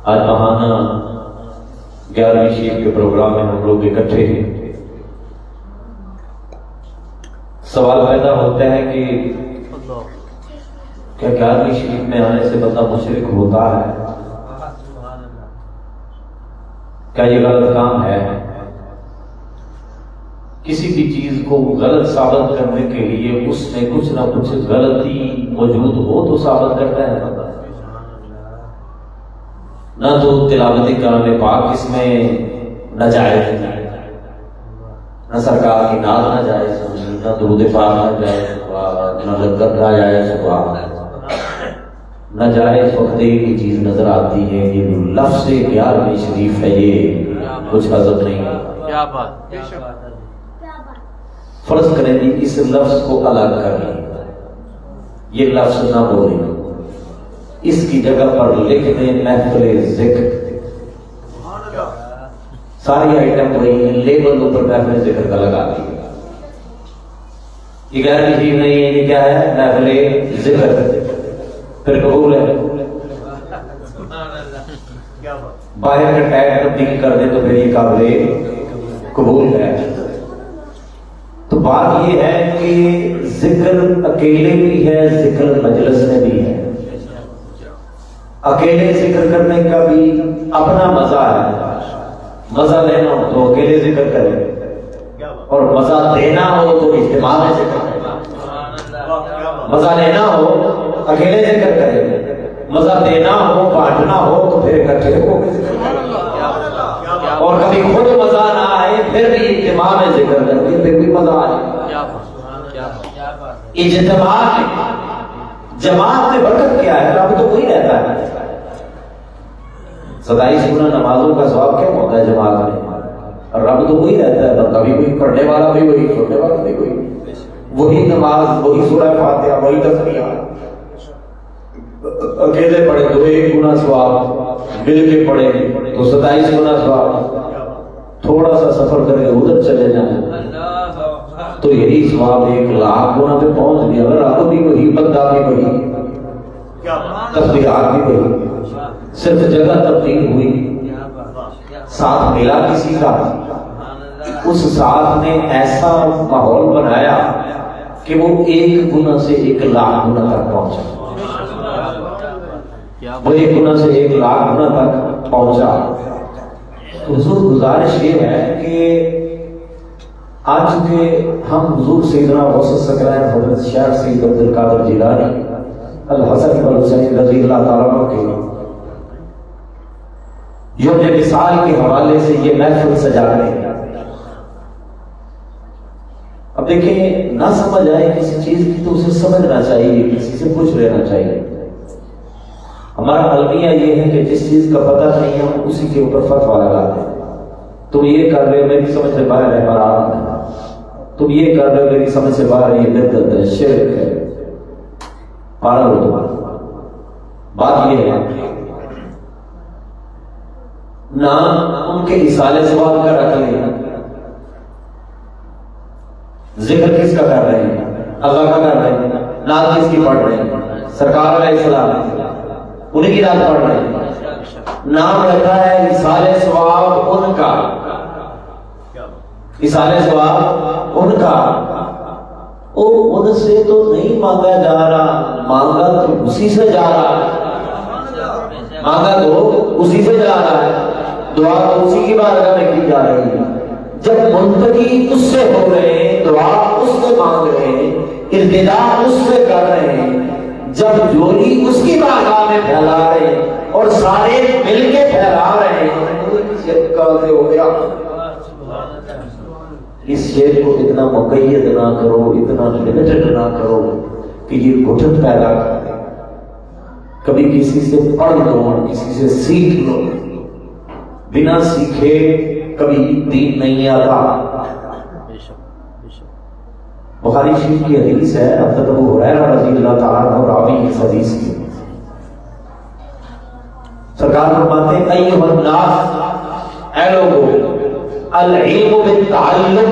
آج ماہانہ 11ویں شریف کے پروگرام میں ہم لوگ اکٹھے ہیں۔ سوال پیدا ہوتا ہے کہ کیا 11ویں شریف میں آنے سے بندہ مشرک ہوتا ہے؟ کیا یہ غلط کام ہے؟ کسی بھی چیز کو غلط ثابت کرنے کے لیے اس میں کچھ نہ کچھ غلطی موجود ہو تو ثابت کرتا ہے بندہ۔ نہ تو تلاوت کلام پاک اس میں ناجائز، نہ سرکار کی نعت ناجائز، نہ درود پاک ناجائز، نہ لذت ناجائز، ناجائز وقت کی چیز نظر آتی ہے۔ یہ لفظ 11ویں شریف ہے، یہ کچھ حضرت نہیں ہے۔ کیا بات، فرض کریں جی اس لفظ کو الگ کر لیں، یہ لفظ نہ بولیں، اس کی جگہ پر لکھ دیں محفل ذکر۔ ساری آئٹم وہی ہیں، لیبل اوپر محفل ذکر کا لگا دی۔ یہ 11ویں شریف نہیں ہے، یہ کیا ہے؟ محفل ذکر، پھر قبول ہے۔ باہر کا ٹیگ تبدیل کر دیں تو پھر یہ قابل قبول ہے۔ تو بات یہ ہے کہ ذکر اکیلے بھی ہے، ذکر مجلس میں بھی ہے۔ اکیلے ذکر کرنے کا بھی اپنا مزہ ہے، مزہ لینا ہو تو اکیلے ذکر کریں، اور مزہ دینا ہو تو اجتماع میں ذکر کریں۔ مزہ لینا ہو اکیلے ذکر کریں، مزہ دینا ہو بانٹنا ہو تو پھر اکٹھے ہو کے ذکر کریں، اور کبھی خود مزہ نہ آئے پھر بھی اجتماع میں ذکر کریں، پھر بھی مزہ آئے۔ اجتماع میں جماعت میں برکت کیا ہے؟ رب تو وہی رہتا ہے۔ 27 گنا نمازوں کا ثواب کیا ہوتا ہے جماعت میں؟ رب تو وہی رہتا ہے، کبھی بھی پڑھنے والا بھی وہی، سننے والا بھی وہی نماز، وہی سورہ فاتحہ، وہی تسبیح۔ اکیلے پڑھے تو 1 گنا ثواب، مل کے پڑھے تو 27 گنا ثواب۔ تھوڑا سا سفر کر کے ادھر چلے جائیں تو یہی ثواب 1,00,000 گنا پہ پہنچ گیا۔ اگر رب بھی وہی، بندہ بھی وہی، تسبیحات بھی وہی، صرف جگہ تبدیل ہوئی، ساتھ ملا کسی کا، اس ساتھ نے ایسا ماحول بنایا کہ وہ 1 گنا سے 1,00,000 گنا تک پہنچا، وہ 1 گنا سے 1,00,000 گنا تک پہنچا۔ حضور گزارش یہ ہے کہ آج کے ہم حضور سیدنا غوث الثقلین حضرت شیخ سید عبدالقادر جیلانی الحسن والحسین رضی اللہ تعالیٰ عنہ کے یوم وصال کے حوالے سے یہ محفل سجاتے ہیں۔ اب دیکھیں، نہ سمجھ آئے کسی چیز کی تو اسے سمجھنا چاہیے، کسی سے پوچھ لینا چاہیے۔ ہمارا المیہ یہ ہے کہ جس چیز کا پتہ نہیں ہے ہم اسی کے اوپر فتویٰ لگاتے ہیں۔ تم یہ کر رہے ہو، میری سمجھ سے باہر ہے، حرام ہے۔ تم یہ کر رہے ہو، میری سمجھ سے باہر ہے، یہ بدعت ہے، شرک ہے، پاگل ہو تم۔ بات یہ ہے نہ ان کے اصالے ثواب کا رکھ لیں، ذکر کس کا کر رہے ہیں؟ اللہ کا کر رہے ہیں، نعت کس کی پڑھ رہے ہیں؟ سرکار علیہ السلام، انہیں کی نعت پڑھ رہے ہیں۔ نام رکھا ہے اصالے ثواب ان کا، اصالے ثواب ان کا، ان سے تو نہیں مانگا جا رہا، مانگا تو اسی سے جا رہا ہے، مانگا تو اسی سے جا رہا ہے، دعا تو اسی کی بارگاہ میں کی جا رہی ہے۔ جب منتقی اس سے ہو رہے ہیں، دعا اس سے مانگ رہے ہیں، التجا اس سے کر رہے ہیں، جب جولی اس کی بارگاہ میں پھیلا رہے ہیں اور سارے مل کے پھیلا رہے ہیں، ہو گیا۔ اس شعر کو اتنا مقید نہ کرو، اتنا لمیٹڈ نہ کرو کہ یہ گھٹن پیدا کر دے۔ کبھی کسی سے پڑھ لو، کسی سے سیکھ لو، بنا سیکھے کبھی دین نہیں آتا۔ بخاری شریف کی حدیث ہے، حضرت ابو ہریرہ رضی اللہ تعالیٰ عنہ راوی اس حدیث کی، سرکار فرماتے ہیں ایھا الناس، اے لوگو، العلم بالتعلم،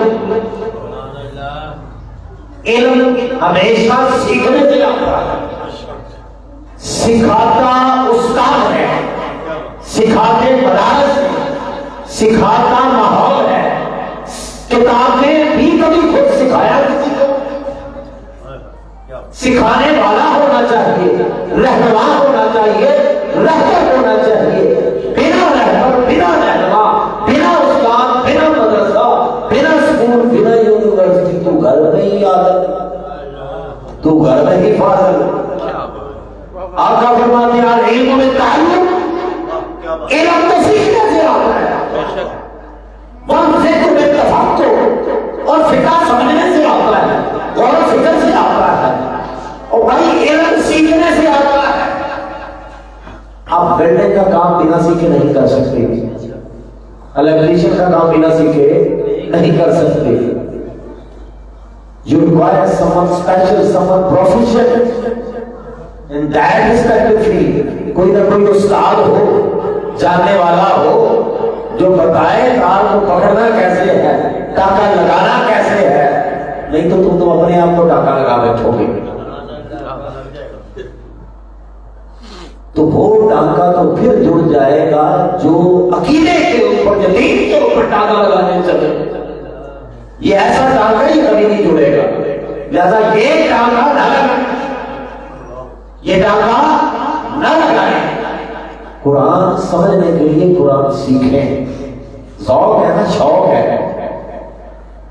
علم ہمیشہ سیکھنے سے آتا ہے، سکھاتا استاد ہے، سکھاتے مدارس میں، سکھاتا ماحول ہے. کتابیں بھی کبھی خود سکھایا کسی کو؟ سکھانے والا ہونا چاہیے، رہنما ہونا چاہیے، رہبر ہونا چاہیے. بنا رہبر، بنا رہنما، بنا استاد، بنا مدرسہ، بنا اسکول، بنا یونیورسٹی تو گھر میں ہی عادت، تو گھر میں ہی فاضل. آقا فرماتے ہیں علم میں تعلق، علم تو سیکھنے سے آتا ہے. وہاں فکر میں تفکر، اور فقہ سمجھنے سے آتا ہے، غور و فکر سے آتا ہے، اور بھائی علم سیکھنے سے آتا ہے. آپ بلڈنگ کا کام بنا سیکھے نہیں کر سکتے، الیکٹریشین کا کام بنا سیکھے نہیں کر سکتے. You require someone special, someone proficient in that respective field. کوئی نہ کوئی استاد ہو، جاننے والا ہو، جو بتائے تار کو پکڑنا کیسے ہے، ٹاکا لگانا کیسے ہے. نہیں تو تم اپنے آپ کو ٹاکا لگا بیٹھو گے. تو وہ ٹانکا تو پھر جڑ جائے گا جو عقیدے کے اوپر، یقین کے اوپر ٹانکا لگانے چلے. یہ ایسا ٹانکا ہی کبھی نہیں جڑے گا. لہذا یہ ٹانکا نہ لگائیں، یہ ٹانکا نہ لگائیں. قرآن سمجھنے کے لیے قرآن سیکھیں. ذوق ہے نا، شوق ہے،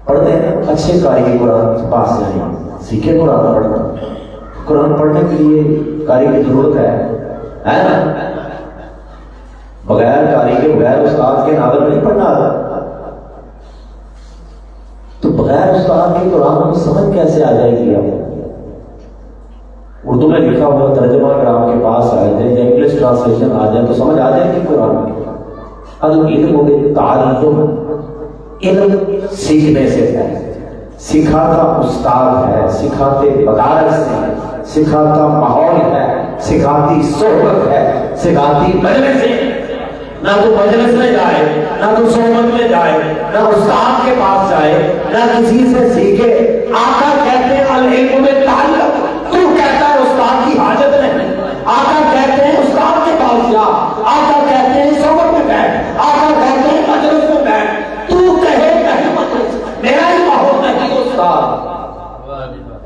پڑھتے ہیں اچھے قاری کے قرآن کے پاس جائیں، سیکھیں قرآن پڑھنا. قرآن پڑھنے کے لیے قاری کی ضرورت ہے نا. بغیر قاری کے، بغیر استاد کے ناول نہیں پڑھنا آتا. تو بغیر استاد کے قرآن کو سمجھ کیسے آ جائے گی؟ آپ اردو میں لکھا ہوا ترجمہ اگر آپ کے پاس آ جائے یا انگلش ٹرانسلیشن آ جائے تو سمجھ آ جائے گی قرآن کی. علم و تعلم، علم سیکھنے سے ہے. سکھاتا استاد ہے، سکھاتے مدارس ہے، سکھاتا ماحول ہے، سکھاتی صحبت ہے، سکھاتی مجلس ہے. نہ تو مجلس میں جائے، نہ تو صحبت میں جائے، نہ استاد کے پاس جائے، نہ کسی سے سیکھے. آقا کہتے ہیں العلم میں تعلق، تو کہتا ہے استاد کی حاجت نہیں. آقا کہتے ہیں استاد کے پاس جا، آقا کہتے ہیں صحبت میں بیٹھ، آقا کہتے ہیں مجلس میں بیٹھ. تو کہے نہیں مجلس، میرا ہی ماحول نہیں استاد.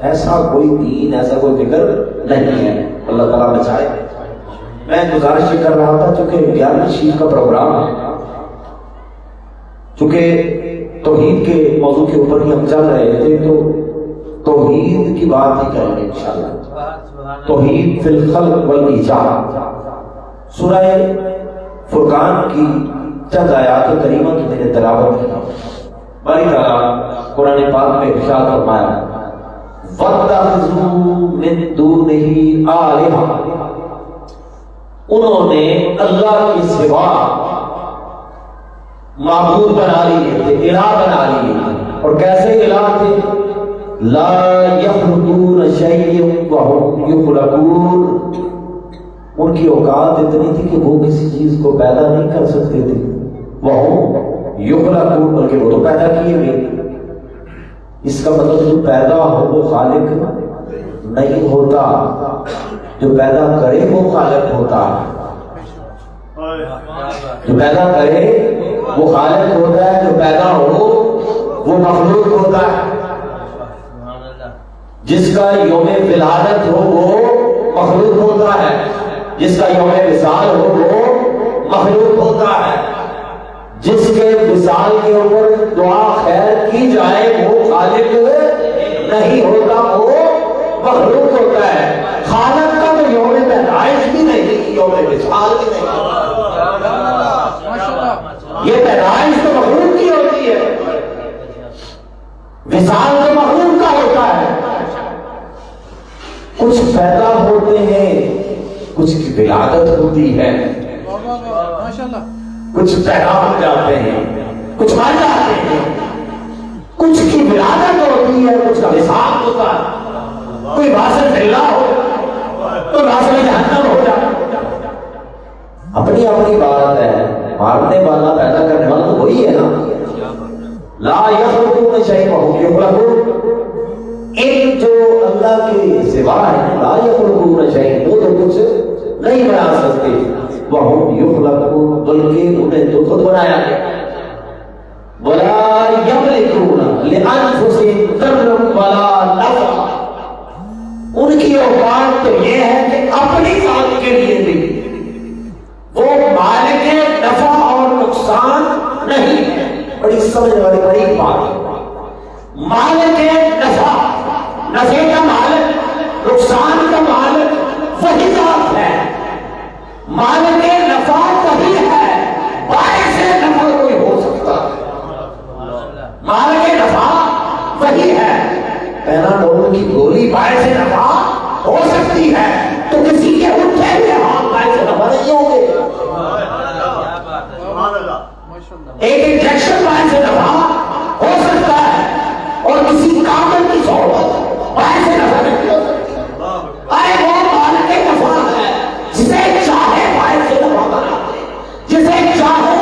ایسا کوئی دین، ایسا کوئی فکر نہیں ہے. اللہ تعالیٰ بچائے. میں گزارش یہ کر رہا تھا، چونکہ 11ویں شیف کا پروگرام ہے، چونکہ توحید کے موضوع کے اوپر ہی ہم چل رہے تھے، تو توحید کی بات ہی کریں گے انشاءاللہ. توحید فی الخلق والایجاد، سورہ فرقان کی چند آیات کریمہ کی میں نے تلاوت کی. باری تعالیٰ قرآن پاک میں ارشاد فرمایا وَاتَّخِذُوا مِن دُونِهِ آلِهَةً، انہوں نے اللہ کے سوا معبود بنا لیے تھے، الہ بنا لیے تھے. اور کیسے الہ تھے؟ لا يخلقون شيئا وهم يخلقون. ان کی اوقات اتنی تھی کہ وہ کسی چیز کو پیدا نہیں کر سکتے تھے. وهم يخلقون، بلکہ وہ تو پیدا کیے گئے. اس کا مطلب جو پیدا ہو وہ خالق نہیں ہوتا، جو پیدا کرے وہ خالق ہوتا ہے. جو پیدا کرے وہ خالق ہوتا ہے، جو پیدا ہو وہ مخلوق ہوتا ہے. جس کا یوم ولادت ہو وہ مخلوق ہوتا ہے، جس کا یوم وصال ہو وہ مخلوق ہوتا ہے. جس کے وصال کے اوپر دعا خیر کی جائے وہ خالق نہیں ہوتا، وہ مخلوق ہوتا ہے. خالق کا تو یوم پیدائش بھی نہیں، یوم وصال بھی نہیں. یہ پیدائش تو مخلوق کی ہوتی ہے، وصال تو مخلوق کا ہوتا ہے. کچھ پیدا ہوتے ہیں، کچھ کی ولادت ہوتی ہے، کچھ پیدا ہو جاتے ہیں، کچھ مر جاتے ہیں. کچھ کی ولادت ہوتی ہے، کچھ کا وصال ہوتا ہے. کوئی واسل اللہ ہو تو واسل جہنم ہو جاتا. اپنی اپنی بات ہے، مارنے والا پیدا کرنے والا تو وہی ہے نا. لا يخلقون شيئا وهم يخلقون. ایک جو اللہ کے سوا ہے، لا يخلقون شيئا، وہ تو کچھ نہیں بنا سکتے. وَهُمْ يُخْلَقُونَ، بلکہ انہیں تو خود بنایا گیا. وَلَا يَمْلِكُونَ لِأَنفُسِهِمْ ضَرًّا وَلَا نَفْعًا، ان کی اوقات تو یہ ہے کہ اپنی ذات کے لیے بھی وہ مالک نفع اور نقصان نہیں ہے. بڑی سمجھ والی بڑی بات ہے. مالک نفع، نفع کا مالک، نقصان کا مالک وہی ذات ہے. مالک نفع وہی ہے، باعث نفع کوئی ہو سکتا ہے. مالک نفع وہی ہے. پیناڈول کی گولی باعث نفع ہو سکتی ہے تو کسی کے اٹھے ہوئے ہاتھ باعث نفع نہیں ہوں گے. ایک انجیکشن باعث نفع ہو سکتا ہے اور کسی کامل کی صحبت باعث نفع نہیں ہو سکتی. ارے وہ مالک نفع ہے، جسے چاہے باعث نفع بنا دے، جسے چاہے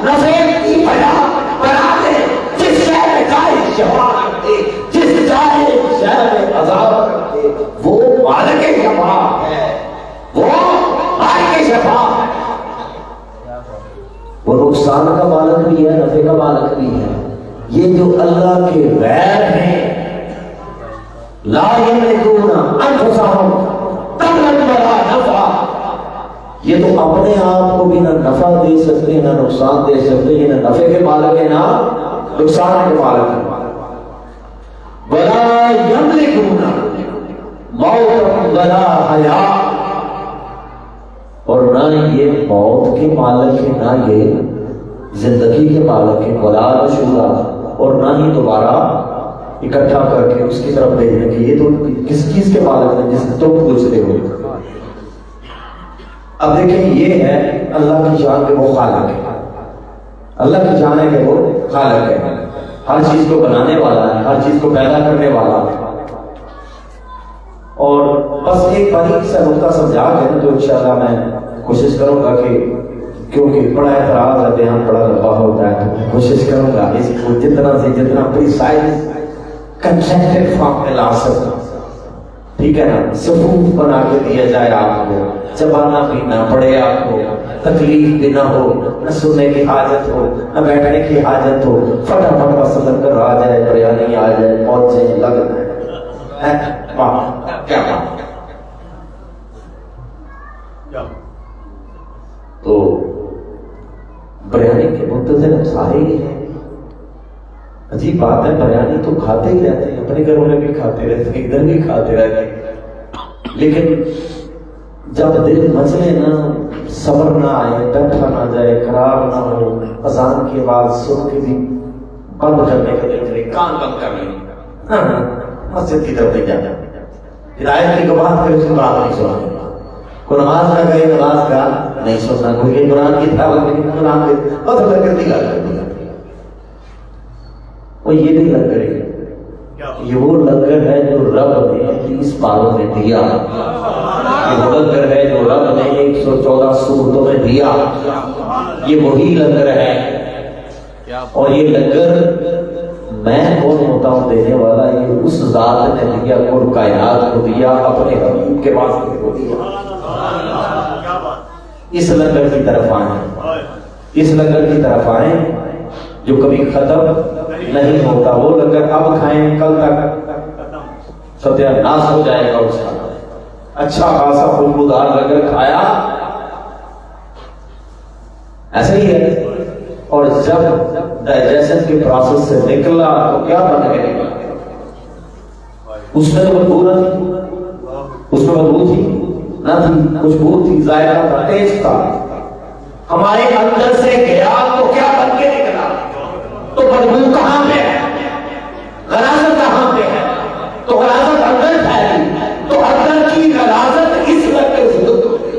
نفع کی بنا بنا دے، جس شے میں چاہے شفا کر دے، جس چاہے شے میں عذاب کر دے. وہ مالک شفا ہے، وہ مالک شفا ہے. وہ نقصان کا مالک بھی ہے، نفع کا مالک بھی ہے. یہ جو اللہ کے غیر ہیں، لا یملکون انفسہم ضرًّا ولا نفعا، یہ تو اپنے آپ کو بھی نہ نفع دے سکتے نہ نقصان دے سکتے. یہ نہ نفع کے مالک ہے نہ نقصان کے مالک ہے. ولا یملکون موتا ولا حیاء، اور نہ یہ موت کے مالک ہے نہ یہ زندگی کے مالک ہے. ولا نشورا، اور نہ ہی دوبارہ اکٹھا کر کے اس کی طرف بھیجنے کی. یہ تو کس چیز کے مالک ہے جس سے تم پوچھتے ہو. اب دیکھیں یہ ہے اللہ کی جان کے وہ خالق ہے. اللہ کی جان ہے کہ وہ خالق ہے، ہر چیز کو بنانے والا ہے، ہر چیز کو پیدا کرنے والا ہے. اور بس ایک باریک سا نقطہ سمجھا کے تو انشاءاللہ میں کوشش کروں گا کہ کیونکہ بڑا اعتراض ہے، بیان بڑا لمبا ہوتا ہے، تو میں کوشش کروں گا اس کو جتنا سے جتنا پریسائز کنسنٹریٹ فارم میں لا سکتا. ٹھیک ہے نا؟ صفوف بنا کے دیا جائے آپ کو، چبانا بھی نہ پڑے آپ کو، تکلیف بھی نہ ہو، نہ سننے کی حاجت ہو نہ بیٹھنے کی حاجت ہو. فٹافٹ بس لنگر آ جائے، بریانی آ جائے، پہنچے لگ جائے. کیا بات. تو بریانی کے منتظر سارے ہی ہیں. عجیب بات ہے، بریانی تو کھاتے ہی رہتے ہیں، اپنے گھروں میں بھی کھاتے رہتے ہیں، ادھر بھی کھاتے رہتے ہیں. لیکن جب دل مچلے نا، صبر نہ آئے، بیٹھا نہ جائے، خراب نہ ہو، اذان کی آواز سن کے بھی بند کرنے کا دل کرے، کان بند کر لیں، مسجد کی طرف نہیں جانا. ہدایت کی بات کرے، اس کی بات نہیں سننا. کوئی نماز نہ کرے، نماز کا نہیں سننا. کوئی قرآن کی تلاوت نہیں، قرآن کی بس لنگر کی گل کرتی ہے. وہ یہ نہیں لنگر ہے، یہ وہ لنگر ہے جو رب نے 30 پاروں میں دیا. یہ وہ لنگر ہے جو رب نے 114 سورتوں میں دیا. یہ وہی لنگر ہے. اور یہ لنگر میں کون ہوتا ہوں دینے والا؟ یہ اس ذات نے دیا، کل کائنات کو دیا، اپنے حبیب کے واسطے کو دیا. اس لنگر کی طرف آئیں، اس لنگر کی طرف آئیں جو کبھی ختم نہیں ہوتا. وہ لنگر اب کھائیں، کل تک ستیہ ناس ہو جائے گا اس کا. اچھا خاصا خوشبودار لنگر کھایا، ایسے ہی ہے. اور جب ڈائجیشن کے پروسیس سے نکلا تو کیا بن گیا؟ اس میں تو بدبو نہ تھی، اس میں بدبو تھی نہ تھی، خوشبو تھی، ذائقہ تھا، ٹیسٹ تھا. ہمارے اندر سے گیا تو کیا بن کے نکلا؟ تو بدبو کہاں پہ ہے؟ غلاظت کہاں پہ ہے؟ تو غلاظت اندر پھیلی، تو اندر کی غلاظت اس لنگر سے دور ہو گئی.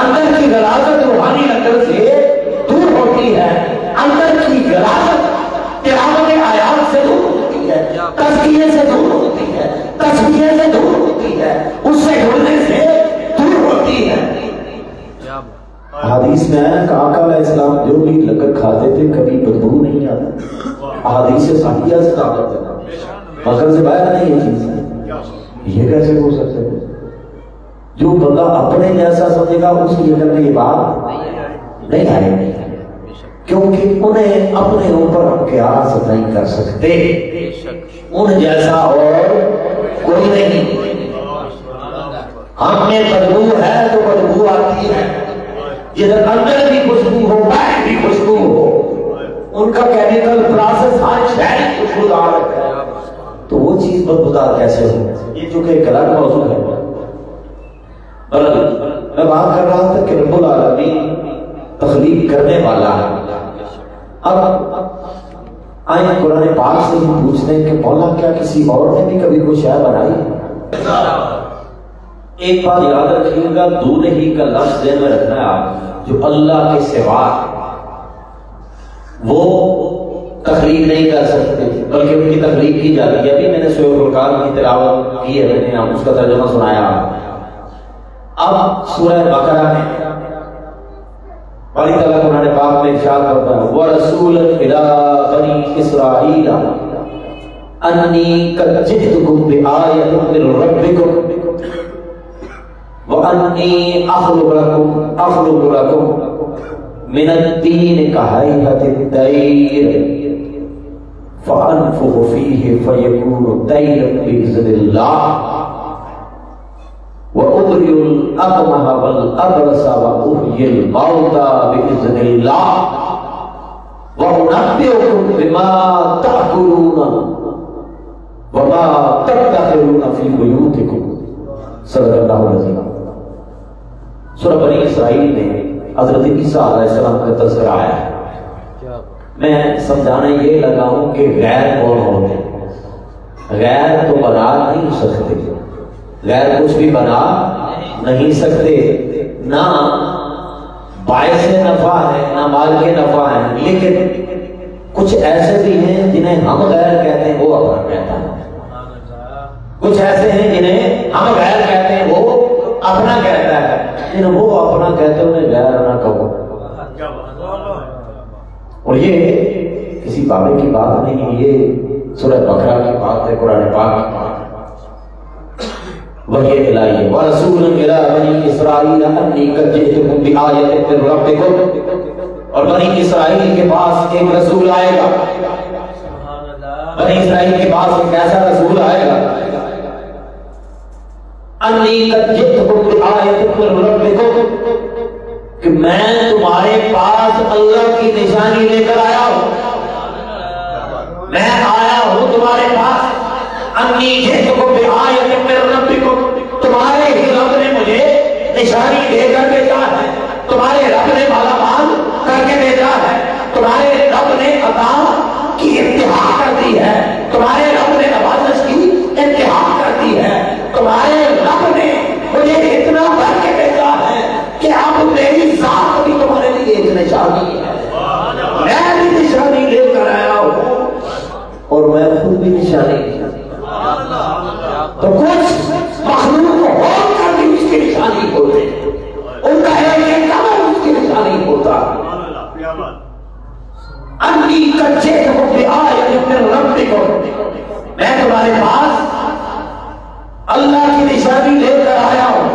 اندر کی غلاظت روحانی لنگر سے دور ہوتی ہے. اندر کی غلاظت تلاوت آیات سے دور ہوتی ہے، تزکیے سے دور ہوتی ہے، تصفیے سے دور ہوتی ہے، اس سے جڑنے سے دور ہوتی ہے. حدیث میں آیا کہ آقا علیہ السلام جو بھی لنگر کھاتے تھے کبھی بدبو نہیں آتی. حدیث صحیحہ سے ثابت ہے، مگر سے باہر نہیں ہے چیز. یہ کیسے ہو سکتا ہے؟ جو بندہ اپنے جیسا سمجھے گا اس کی عقل میں یہ بات نہیں آئے گی، کیونکہ انہیں اپنے اوپر قیاس نہیں کر سکتے، ان جیسا اور کوئی نہیں۔ ہم میں بدبو ہے تو بدبو آتی ہے، جدھر اندر بھی خوشبو ہو باہر بھی خوشبو ہو، ان کا کیمیکل پروسیس ہر شہر خوشبودار ہے، تو وہ چیز بدبودار کیسے ہو؟ یہ چونکہ ایک الگ موضوع ہے۔ میں بات کر رہا تھا کہ رب العالمین تخلیق کرنے والا ہے۔ اب آئیں قرآن پاک سے ہی پوچھتے ہیں کہ مولا کیا کسی اور نے بھی کبھی کوئی شے بنائی؟ ایک بات یاد رکھیے گا، دون ہی کا لفظ ذہن میں رکھنا ہے آپ، جو اللہ کے سوا وہ تخلیق نہیں کر سکتے بلکہ ان کی تخلیق کی جاتی ہے۔ ابھی میں نے سورۃ الفرقان کی تلاوت کی ہے، میں نے اس کا ترجمہ سنایا۔ اب سورہ بقرہ میں باری تعالیٰ قرآن پاک میں ارشاد کرتا ہے وَرَسُولًا إِلَىٰ بَنِي إِسْرَائِيلَ أَنِّي قَدْ جِئْتُكُم بِآيَةٍ مِّن رَّبِّكُمْ وَأَنِّي أَخْلُقُ لَكُم مِّنَ الطِّينِ كَهَيْئَةِ الطَّيْرِ فَأَنفُخُ فِيهِ فَيَكُونُ طَيْرًا بِإِذْنِ اللَّهِ وَأُبْرِئُ الْأَكْمَحَ وَالْأَبْرَصَ وَأُحْيِي الْمَوْتَىٰ بِإِذْنِ اللَّهِ وَأُنَبِّئُكُم بِمَا تَأْكُلُونَ وَمَا تَدَّخِرُونَ فِي بُيُوتِكُمْ صدق اللہ العظیم۔ سورہ بنی اسرائیل میں حضرت عیسیٰ علیہ السلام کا تذکرہ آیا ہے۔ میں سمجھانے یہ لگا ہوں کہ غیر کون ہوتے ہیں؟ غیر تو بنا نہیں سکتے، غیر کچھ بھی بنا نہیں سکتے، نہ باعث نفع ہے نہ مال کے نفع ہے، لیکن کچھ ایسے بھی ہیں جنہیں ہم غیر کہتے ہیں وہ اپنا کہتا ہے، کچھ ایسے ہیں جنہیں ہم غیر کہتے ہیں وہ اپنا کہتا ہے، لیکن وہ اپنا کہتے ہیں انہیں غیر نہ کہو۔ اور یہ کسی بابے کی بات نہیں، یہ سورہ بقرہ کی بات ہے، قرآن پاک کی بات ہے، وحی الہی ہے۔ وَرَسُولًا إِلَىٰ بَنِي إِسْرَائِيلَ أَنِّي قَدْ جِئْتُكُم بِآيَةٍ مِّن رَّبِّكُمْ، اور بنی اسرائیل کے پاس ایک رسول آئے گا۔ بنی اسرائیل کے پاس ایک ایسا رسول آئے گا، أَنِّي قَدْ جِئْتُكُم بِآيَةٍ مِّن رَّبِّكُمْ، کہ میں تمہارے پاس اللہ کی نشانی لے کر آیا ہوں، میں آیا ہوں تمہارے پاس۔ أَنِّي جِئْتُكُم بِآيَةٍ مِّن رَّبِّكُمْ، تمہارے ہی رب نے مجھے نشانی دے کر بھیجا ہے، تمہارے رب نے مالا مال کر کے بھیجا ہے، تمہارے رب نے عطا کی انتہا کر دی ہے، تمہارے رب نے نوازش کی انتہا کر دی ہے، تمہارے رب نے مجھے اتنا بھر کے بھیجا ہے کہ اب میری ذات بھی تمہارے لیے ایک نشانی ہے، میں بھی نشانی لے کر آیا ہوں اور میں خود بھی نشانی۔ تو کچھ مخلوق ہو کر بھی اس کی نشانی ہوتے، ان کا ایک کمر اس کی نشانی ہوتا۔ أَنِّي قَدْ جِئْتُكُم بِآيَةٍ مِّن رَّبِّكُمْ، میں تمہارے پاس اللہ کی نشانی لے کر آیا ہوں۔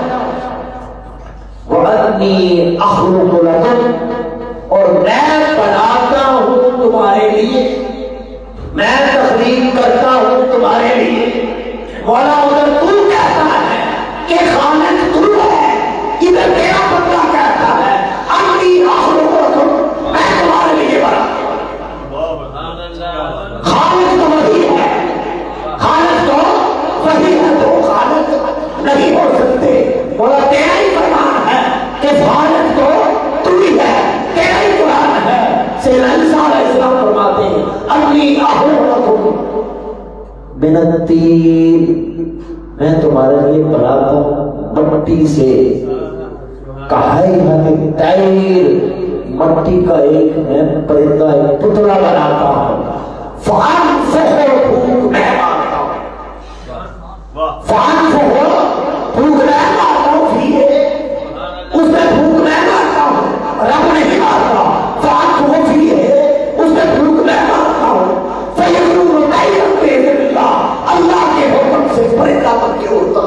وَأَنِّي أَخْلُقُ لَكُمْ، اور میں بناتا ہوں تمہارے لیے، میں تخلیق کرتا ہوں تمہارے لیے۔ مولا ادھر تو کہتا ہے کہ خالق تو ہے، ادھر تیرا بندہ کہتا ہے أَنِّي أَخْلُقُ لَكُمْ، میں تمہارے لیے بناتا ہوں۔ خالق تو وہی ہے، خالق تو وہی ہے، تو خالق نہیں ہو سکتے۔ مولا تیرا ہی فرمان ہے کہ خالق تو تو ہی ہے، تیرا ہی قرآن ہے۔ سیدنا عیسیٰ علیہ السلام فرماتے ہیں أَنِّي أَخْلُقُ لَكُم مِّنَ الطِّينِ، میں تمہارے لیے بناتا ہوں مٹی سے، کہیئۃ الطیر، مٹی کا ایک میں پرندہ ایک پتلا بناتا ہوں، فَأَنفُخُ، پھونک میں مارتا ہوں، فَأَنفُخُ، پھونک میں مارتا ہوں، فِیہ، اس میں پھونک میں مارتا ہوں، رب نہیں مارتا، فَأَنفُخُ فِیہ، اس میں پھونک میں مارتا ہوں، فَیَکُونُ طَیرًا بِإِذْنِ اللَّهِ، اللہ کے حکم سے پرندہ بن کے اڑتا،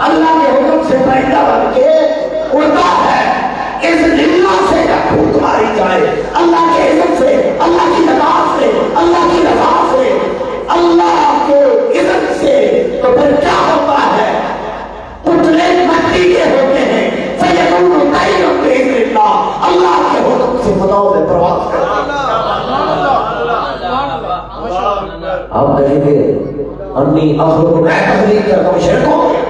اللہ کے بِإِذْنِ اللَّهِ سے جب پھوک ماری جائے، اللہ کے اذن سے، اللہ کی رضا سے، اللہ کی رضا سے، اللہ کے اذن سے، تو پھر کیا ہوتا ہے؟ پتلے مٹی کے ہوتے ہیں، فَيَكُونُ طَيْرًا بِإِذْنِ اللَّهِ، اللہ کے حکم سے فضاؤں میں پرواز کرتے ہیں۔ آپ کہیں گے انی اخلق، میں تخلیق کرتا ہوں، شرک ہو گیا،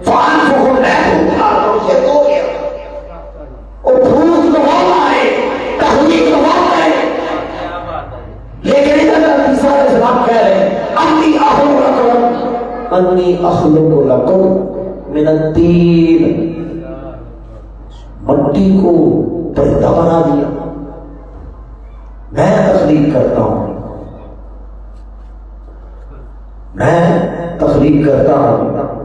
فَأَنفُخُ، میں پھوکتا ہوں، شرک ہو گیا، اور پھوک تو وہ مارے، تخلیق تو وہ کرے، لیکن ادھر عیسیٰ علیہ السلام کہہ رہے ہیں انی اخلق لکم من الطین، مٹی کو پرندہ بنا دیا، میں تخلیق کرتا ہوں، میں تخلیق کرتا ہوں،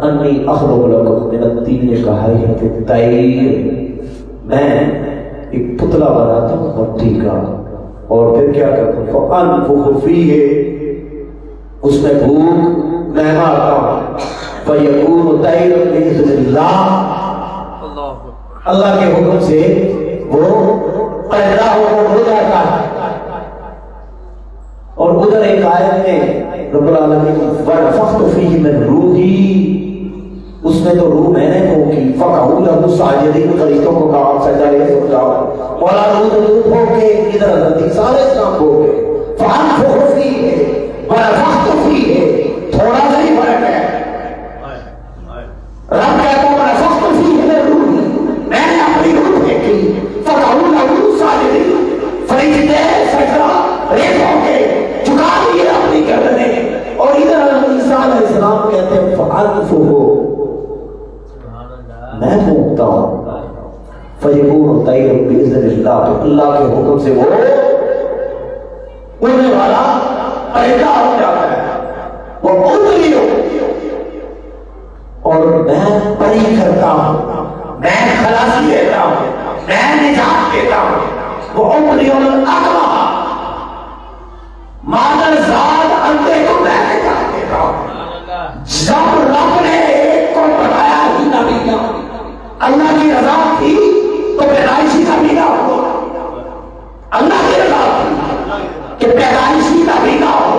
انی اخلق لکم من الطین کہایت الطیر، میں ایک پتلا بناتا ہوں مٹی کا، اور پھر کیا کرتا ہوں، فَأَنفُخُ فِيهِ، اس میں بھوک میں مارتا ہوں، فَيَكُونُ طَيْرًا بِإِذْنِ اللَّهِ، اللہ کے حکم سے وہ پیدا ہو جاتا ہے۔ اور ادھر ایک آیت میں رب العالمین وَنَفَخْتُ فِيهِ مِن رُوحِي، اس میں تو روح میں نے پھونکی، فَقَعُوا لَهُ سَاجِدِينَ، فرشتوں کو کہا آپ سجدہ سو جاؤ، مولا روح پھونکے، ادھر حضرت عیسیٰ علیہ السلام پھونکے، فَأَنفُخُ فِيهِ وَنَفَخْتُ فِيهِ، تھوڑا سا ہی فرق ہے۔ رب کہتا ہے وَنَفَخْتُ فِيهِ مِن رُوحِي، میں نے اپنی روح پھینکی، فَقَعُوا لَهُ سَاجِدِينَ، فرشتے سجدہ ریز ہو کے چکا دیے اپنی گردنے، اور ادھر عیسیٰ علیہ السلام کہتے ہیں فَأَنفُخُ، میں پھونکتا ہوں، فَيَكُونُ طَيْرًا بِإِذْنِ اللَّهِ، تو اللہ کے حکم سے وہ اڑنے والا پیدا ہو جاتا ہے، وہ اڑ ہو، اور میں پری کرتا ہوں، میں خلاصی دیتا ہوں، میں نجات دیتا ہوں، وہ اڑی الاقوہ، مادر ذات اندھے کو میں نجات دیتا ہوں۔ جب رب نے ایک کو بنایا ہی نبی نہ، اللہ کی رضا تھی تو پیدائشی نبی نہ ہو، اللہ کی رضا تھی کہ پیدائشی نبی نہ ہو،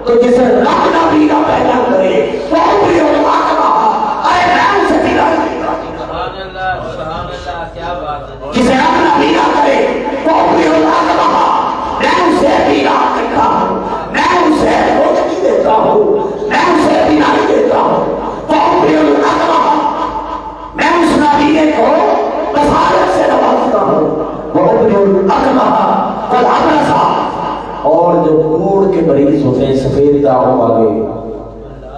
تو جسے رب نبی نہ پیدا کرے وہ اپنی اولاد رہا، اے میں اسے پیدائشی دیتا ہوں، جسے رب نبی نہ کرے وہ اپنی اولاد رہا، میں اسے پیدائشی دیتا ہوں، میں اسے روزگی دیتا ہوں، میں اسے بینائی دیتا ہوں، وہ اپنی اولاد رہا، میں اس نبی کو بصارت سے نوازتا ہوں، وہ اپنی الاقمہ والابرص، اور جو کوڑ کے مریض ہوتے ہیں سفید داغوں والے،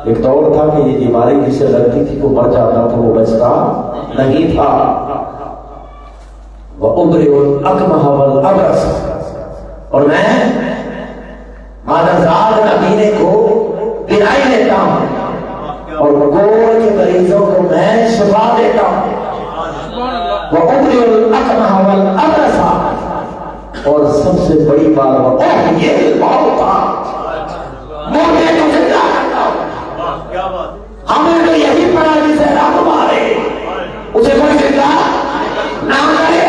ایک دور تھا کہ یہ بیماری جس سے لگتی تھی وہ مر جاتا تھا، وہ بچتا نہیں تھا، وَأُبْرِئُ الْأَكْمَحَ وَالْأَبْرَصَ، اور میں مادرزاد نبینے کو بینائی دیتا ہوں، اور کوڑ کے مریضوں کو میں شفا دیتا ہوں، وَأُبْرِئُ الْأَكْمَحَ وَالْأَبْرَصَ، اور سب سے بڑی بات وہ یہ بہت تھا، مردے کو زندہ کرتا ہوں، ہمیں تو یہی پڑھا جسے رب مارے اسے کوئی زندہ نہ کرے،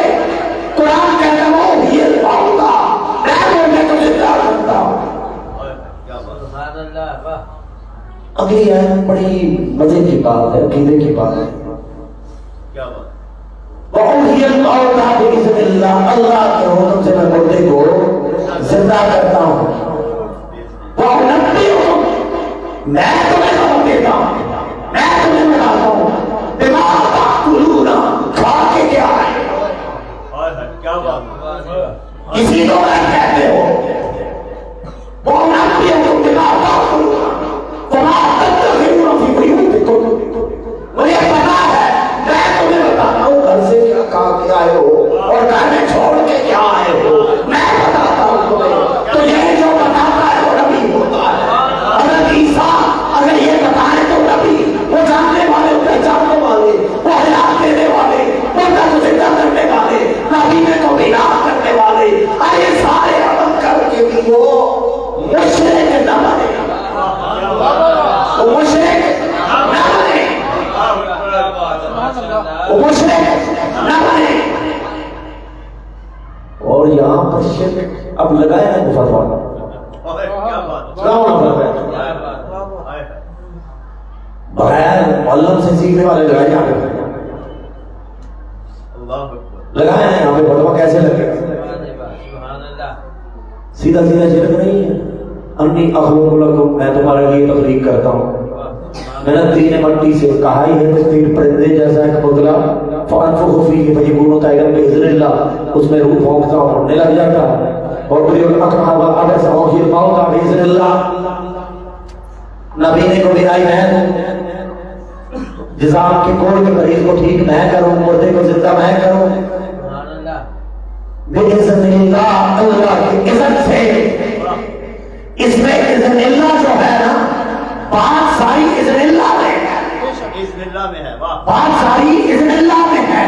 قرآن کہتا ہے وہ یہ بہت تھا، میں مردے کو زندہ کرتا ہوں۔ اگلی آیت بڑی مزے کی بات ہے، عقیدے کی بات ہے، وَأُحْيِي الْمَوْتَىٰ بِإِذْنِ اللَّهِ، اللہ کے حکم سے میں مردے کو زندہ کرتا ہوں، وَأُنَبِّئُكُم، میں تمہیں خبر دیتا ہوں، میں تمہیں بتاتا ہوں، بِمَا تَأْكُلُونَ، کھا کے کیا ہے، کسی کو میں کہتے ہو، وَأُنَبِّئُكُم بِمَا تَأْكُلُونَ وَمَا تَدَّخِرُونَ فِي بُيُوتِكُم، مجھے پتا ہے، میں تمہیں بتاتا ہوں گھر سے کیا کھا کے آئے ہو اور گھر میں چھوڑ کے کیا آئے ہو، میں بتاتا ہوں تمہیں، تو یہ جو بتاتا ہے وہ نبی ہوتا ہے، حضرت عیسیٰ اگر یہ بتائے تو نبی، وہ جاننے پر شرک. اب لگائے نا فتوا بغیر معلم سے سیکھنے والے لگائے یہاں پہ لگائے نا یہاں پہ فتوا کیسے لگے گا؟ سیدھا سیدھا شرک نہیں ہے. انی اخلق لکم میں تمہارے لیے تخلیق کرتا ہوں میں نے تین مٹی سے کہا ہی ہے کہ تین پرندے جیسا ایک پودلا فانفخ فیہ فیکون طیرا باذن اللہ اس میں روح پھونکتا ہوں اڑنے لگ جاتا ہے اور بری الاکمہ والابرص واحیی الموتى باذن اللہ. نبی نے کو بھی آئی میں جزام کے کوڑ کے مریض کو ٹھیک میں کروں مردے کو زندہ میں کروں باذن اللہ اللہ کی اذن سے. اس میں اذن اللہ جو ہے نا بات ساری اذن اللہ میں ہے بات ساری اذن اللہ میں ہے.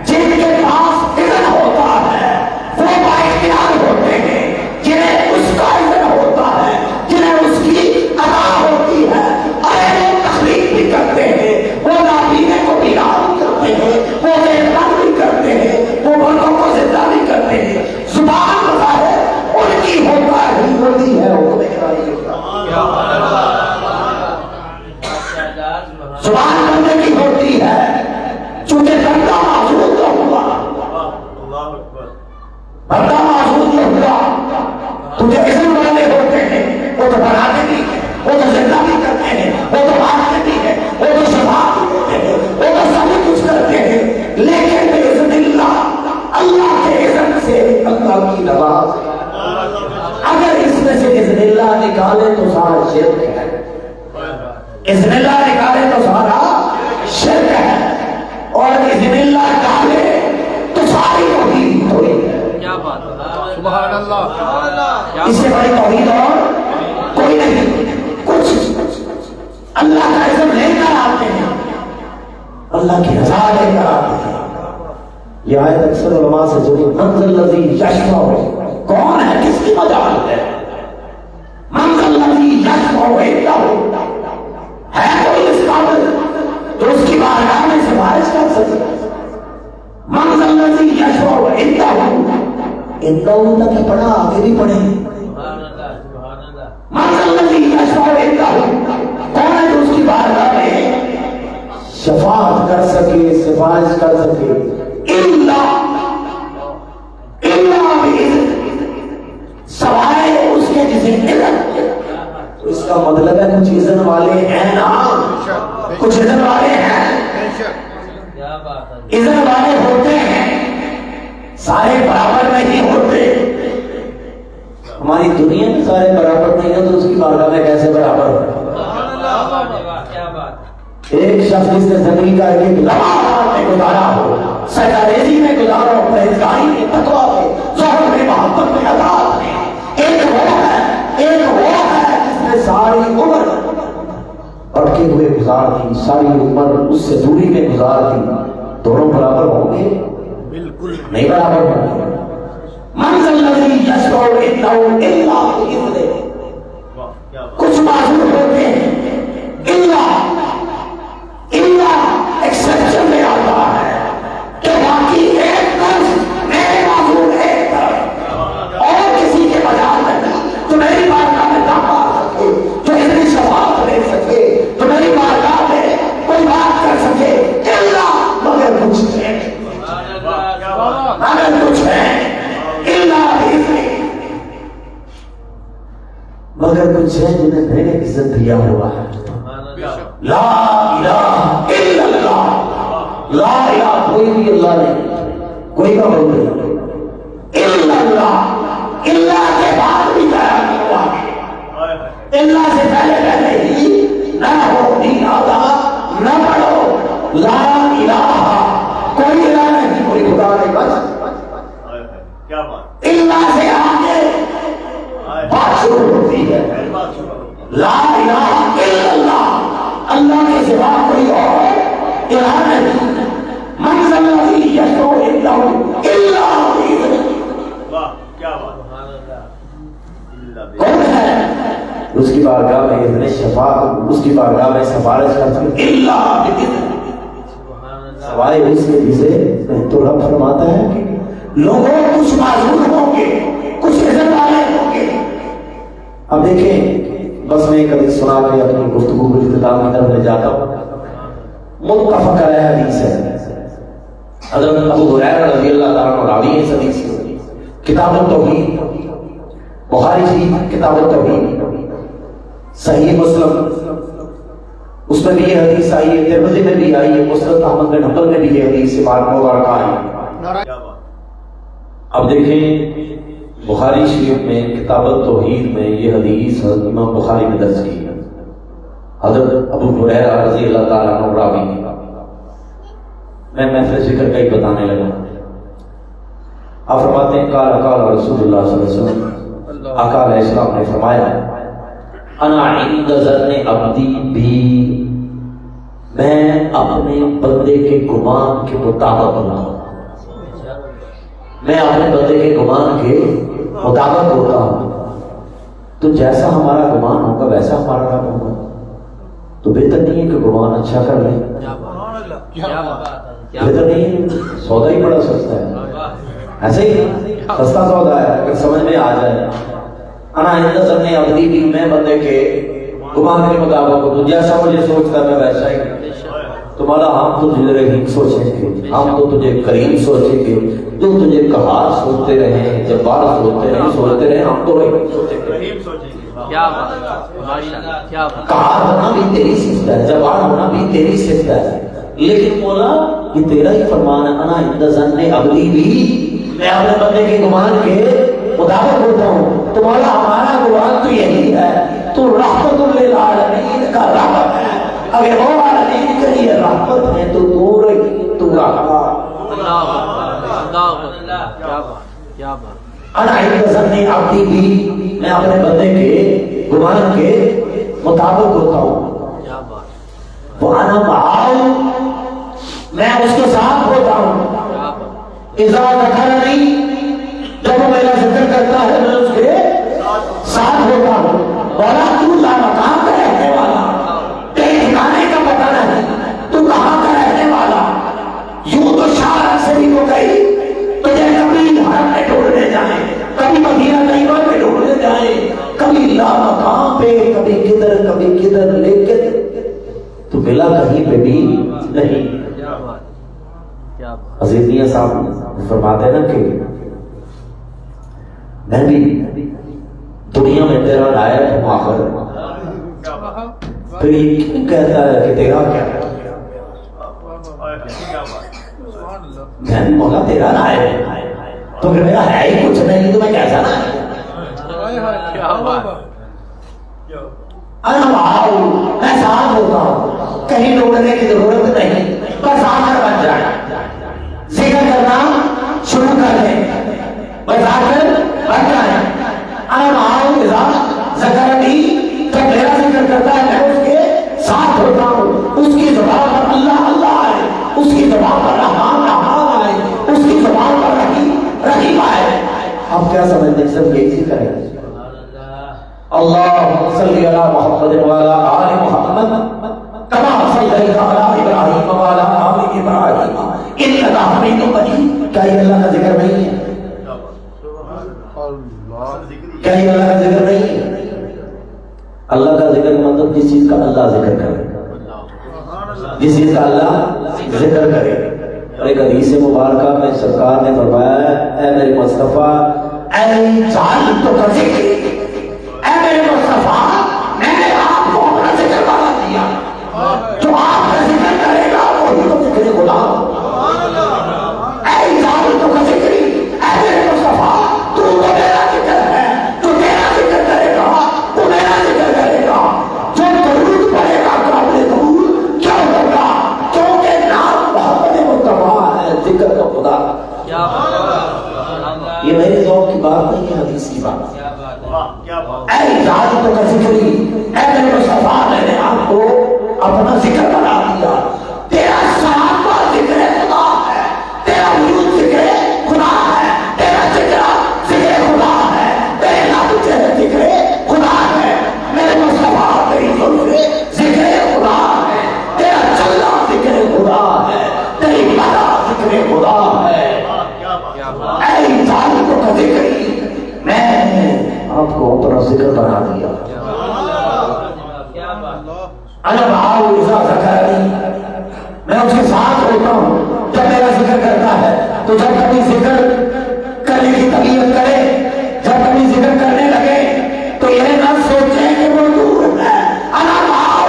جن کے پاس اذن ہوتا ہے وہ بااختیار ہوتے ہیں جنہیں اس کا اذن ہوتا ہے جنہیں اس کی عطا ہوتی ہے. ارے وہ تخلیق بھی کرتے ہیں وہ نابینے کو بیدار کرتے ہیں وہ بےباک بھی کرتے ہیں وہ مردوں کو زندہ بھی کرتے ہیں. زبان بظاہر ان کی ہوتا ہے ہوتی ہے زبان بندے کی ہوتی ہے چونکہ بندہ معذور تو ہوا بندہ معذور تو ہوا. تجھے اذن والے ہوتے ہیں وہ تو بناتے بھی ہیں وہ تو زندہ بھی کرتے ہیں وہ تو مارتے بھی ہیں وہ تو شفا بھی دیتے ہیں وہ تو سبھی کچھ کرتے ہیں لیکن باذن اللہ اللہ کے اذن سے اللہ کی نواز. اگر اس میں سے اذن اللہ نکالے تو سارا شرک ہے اذن اللہ نکالے تو سارا شرک ہے اور اذن اللہ ڈالے تو ساری توحید ہوئی ہے. کیا بات ہے سبحان اللہ. اس سے بڑی توحید اور کوئی نہیں. کچھ اللہ کا اذن لے کر آتے ہیں اللہ کی رضا لے کر آتے ہیں. یہ آیت اکثر علماء سے ضرور منزل الذی یشفع کون ہے کس کی مجال ہے. منزل الذی یشفع عنده ہے کوئی اس قابل تو اس کی بارگاہ میں سفارش کر سکے. منزل الذی یشفع عنده تک پڑھا آگے بھی پڑھے. منزل الذی یشفع عنده کون ہے جو اس کی بارگاہ میں شفاعت کر سکے سفارش کر سکے. سوائے اس کے جسے اذن. تو اس کا مطلب ہے کچھ اذن والے ہیں نا کچھ اذن والے ہیں اذن والے ہوتے ہیں سارے برابر نہیں ہوتے. ہماری دنیا میں سارے برابر نہیں ہے تو اس کی بارگاہ میں کیسے برابر ہو. ایک شخص اس نے زندگی کا ایک لمحہ میں گزارا ہو سجدہ ریزی میں گزارا ہو پرہیزگاری میں تقویٰ میں زہد میں محبت میں عطاعت میں. ایک وہ ہے جس نے ساری عمر بڑھتے ہوئے گزار دی ساری عمر اس سے دوری میں گزار دی. دونوں برابر ہوں گے بالکل نہیں برابر ہوں گے. منزل الذی یشفع عنده الا باذنہ. کچھ معذور ہوتے ہیں ایکسپشن میں آتا ہے کہ باقی ایک طرف میرے معذور ایک طرف اور کسی کے بجا نہیں تو میری بارگاہ میں نہ آ سکے جو اتنی شفاعت دے سکے تو میری بارگاہ میں کوئی بات کر سکے الا مگر کچھ ہے مگر کچھ ہے جنہیں میں نے عزت دیا ہوا ہے. لا الہ الا اللہ. لا الہ کوئی بھی اللہ نہیں کوئی کا بول نہیں الا اللہ. اللہ کے بعد بھی بیان ہوا ہے اللہ سے پہلے ہی نہ ہو نہیں آتا نہ پڑھو. لا الہ کوئی الہ نہیں کوئی خدا نہیں بس اللہ سے آگے بات شروع ہوتی ہے. لا الہ الا اللہ اللہ کے سوا کوئی اور الہ نہیں. منزل الذی یشفع عنده الا باذنہ. کون ہے اس کی بارگاہ میں اذن شفاعت اس کی بارگاہ میں سفارش کر سکتے الا باذنہ سوائے اس کے جسے تو رب فرماتا ہے کہ لوگوں کچھ معذور ہوں گے، کچھ عزت والے ہوں گے۔ اب دیکھیں، بس میں کبھی سنا کے اپنی گفتگو کو اختتام کی طرف لے جاتا ہوں۔ متفق علیہ حدیث ہے، حضرت ابو ہریرہ رضی اللہ تعالیٰ عنہ راوی اس حدیث کی، کتاب التوحید، بخاری شریف کتاب التوحید، صحیح مسلم اس میں بھی یہ حدیث آئی ہے، ترمذی میں بھی آئی ہے، مسند احمد بن حنبل میں بھی یہ حدیث مبارکہ آئی ہے۔ اب دیکھیں بخاری شریف میں کتاب التوحید میں یہ حدیث امام بخاری نے درج کی ہے، حضرت ابو ہریرہ رضی اللہ تعالیٰ عنہ راوی کی۔ میں محفل ذکر کا ہی بتانے لگا۔ آپ فرماتے ہیں قال قال رسول اللہ صلی اللہ علیہ وسلم، آقا علیہ السلام نے فرمایا انا عند ظن عبدی بھی، میں اپنے بندے کے گمان کے مطابق ہوتا ہوں، میں اپنے بندے کے گمان کے مطابق ہوتا ہوں۔ تو جیسا ہمارا گمان ہوگا ویسا ہمارا رب ہوگا، تو بہتر نہیں ہے کہ گمان اچھا کر لیں، بہتر نہیں ہے، سودا ہی بڑا سستا ہے، ایسے ہی سستا سودا ہے اگر سمجھ میں آ جائے۔ انا عند ظن عبدی بھی، میں بندے کے گمان کے مطابق ہوں، جیسا مجھے سوچتا ہے میں ویسا ہی۔ تمہارا ہم تو تجھے رحیم سوچیں گے، ہم تو تجھے کریم سوچیں گے، تو تجھے قہار سوچتے رہیں، جبار سوچتے رہیں، سوچتے رہیں، ہم تو رحیم سوچیں گے۔ کیا بات، قہار ہونا بھی تیری صفت ہے، جبار ہونا بھی تیری صفت ہے، لیکن مولا یہ تیرا ہی فرمان ہے۔ انا عند ظن عبدی بھی، میں اپنے بندے کے گمان کے مطابق ہوتا ہوں۔ تو مولا ہمارا گمان تو یہی ہے، تو رحمت للعالمین کا رحمت ہے، اگر وہ عالمین کے لیے رحمت ہے تو دور ہی تو رحمت۔ انا عند ظن عبدی بھی، میں اپنے بندے کے گمان کے مطابق ہوتا ہوں۔ وَأَنَا مَعَهُ، میں اس کے ساتھ ہوتا ہوں۔ اذا ذکرنی، جب وہ میرا ذکر کرتا ہے میں اس کے ساتھ ہوتا ہوں۔ بولا تو لا مقام کا رہنے والا، تیرے ٹھکانے کا پتہ نہیں، تو کہاں کا رہنے والا۔ یوں تو شاعر سے بھی وہ گئی، تجھے کبھی حرم میں ڈھونڈنے جائیں، کبھی مدینہ طیبہ میں ڈھونڈنے جائیں، کبھی لا مقام پہ، کبھی کدھر، لیکن تو ملا کہیں پہ بھی نہیں۔ عزیز میاں صاحب فرماتے ہیں نا کہ میں بھی دنیا میں تیرا نائب ہوں آخر، پھر یہ کیوں کہتا ہے کہ تیرا کیا ہے؟ میں بھی مولا تیرا نائب ہے، تو پھر میرا ہے ہی کچھ نہیں تو میں کیسا نائب ہوں؟ میں ساتھ ہوتا ہوں، کہیں ڈھونڈنے کی ضرورت نہیں، بس آخر بن جائے، ذکر کرنا شروع کر دیں، بس آخر بن جائے۔ جب میرا ذکر کرتا ہے میں اس کے ساتھ ہوتا ہوں، اس کی زبان پر اللہ اللہ آئے، اس کی زبان پر رحمان رحمان آئے، اس کی زبان پر رحیم رحیم آئے۔ آپ کیا سمجھتے ہیں؟ سب یہی ذکر ہے۔ اللہم صلی علی محمد وعلی آل محمد کما صلیت علی ابراہیم وعلی آل ابراہیم انک حمید مجید۔ کیا یہ اللہ کا ذکر نہیں ہے؟ کیا یہ اللہ کا ذکر نہیں ہے؟ اللہ کا ذکر مطلب جس چیز کا اللہ ذکر کرے، جس چیز کا اللہ ذکر کرے۔ اور ایک حدیث مبارکہ میں سرکار نے فرمایا ہے اے میرے مصطفیٰ، اے جان تو کا ذکر، اے میرے مصطفیٰ میں نے آپ کو اپنا ذکر بنا دیا، جو آپ کا ذکر کرے گا وہی تو ذکر خدا۔ اے جان تو کا ذکر، اے میرے مصطفیٰ تو میرا ذکر ہے، تو میرا ذکر کرے گا تو میرا ذکر کرے گا، جو درود پڑھے گا قابل قبول کیا ہوگا، کیونکہ نام محمد مصطفیٰ ہے، ذکر کا خدا۔ یہ میری ذوق کی بات نہیں ہے، حدیث کی بات۔ اے ذات کا ذکری، اے میرے مصطفیٰ میں نے آپ کو اپنا ذکر بنا دیا، تیرا صحابہ ذکر خدا ہے، تیرا وجود ذکر خدا ہے، تیرا ذکر خدا ہے، تیرے لفظ ذکر خدا ہے، میرے مصطفیٰ تیری زلف ذکر خدا ہے، تیرا چلنا ذکر خدا ہے، تیری بلا ذکر خدا ہے. اے انسان کو کبھی کری میں آپ کو اپنا ذکر بنا دیا. انا معاہ اذا ذکرنی، میں اس کے ساتھ ہوتا ہوں جب میرا ذکر کرتا ہے. تو جب کبھی ذکر کرنے کی طبیعت کرے، جب کبھی ذکر کرنے لگے تو یہ نہ سوچیں کہ وہ دور ہے. انا معاہ،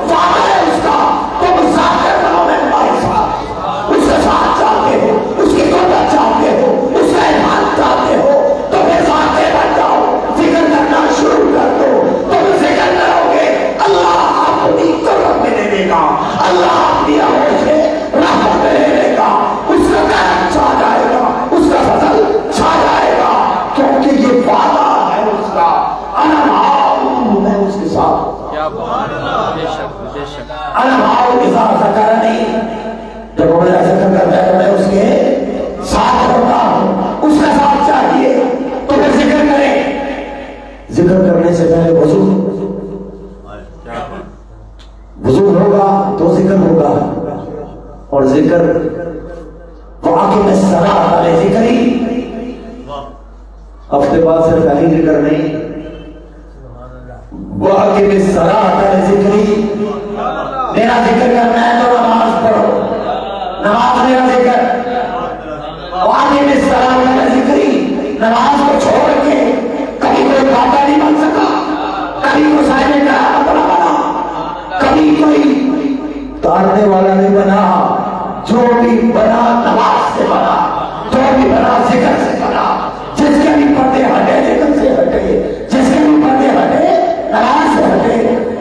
وعدہ ہے اس کا، تم ذاکر بنو میں ہمارے ساتھ، اس کے ساتھ چاہتے ہو، اس کی قربت چاہتے ہو، اس کا احسان چاہتے ہو تو پھر ذاکر بن جاؤ، ذکر کرنا شروع کر دو. تم ذکر کرو گے اللہ اپنی قربت میں دے گا، اللہ اپنی آہوں سے رحمت میں دے گا، اس کا کرم چھا جائے گا، اس کا فضل چھا جائے گا، کیونکہ یہ وعدہ ہے اس کا. انا معاہ، میں اس کے ساتھ. انا معاہ اذا ذکرنی، جب وہ میرا ذکر کرتا ہے تو میں اس کے ساتھ ہوتا ہوں. اس کا ساتھ چاہیے تو پھر ذکر کریں. ذکر کرنے سے پہلے وضو ہوگا تو ذکر ہوگا، اور ذکر وَأَقِمِ الصَّلَاةَ لِذِكْرِي، ہفتے بعد صرف علی ذکر نہیں، وَأَقِمِ الصَّلَاةَ لِذِكْرِي، میرا ذکر کرنا ہے تو نماز پڑھو، نماز میرا ذکر. وَأَقِمِ الصَّلَاةَ لِذِكْرِي، نماز کو چھوڑ کے کبھی کوئی پاپا نہیں بن سکا، کبھی کوئی صاحب کرامت نہ بنا، کبھی کوئی تارنے والا نہیں بنا. جو بھی بنا نماز سے بنا، جو بھی بنا ذکر سے بنا. جس کے بھی پردے ہٹے ذکر سے ہٹے، جس کے بھی پردے ہٹے نماز سے ہٹے.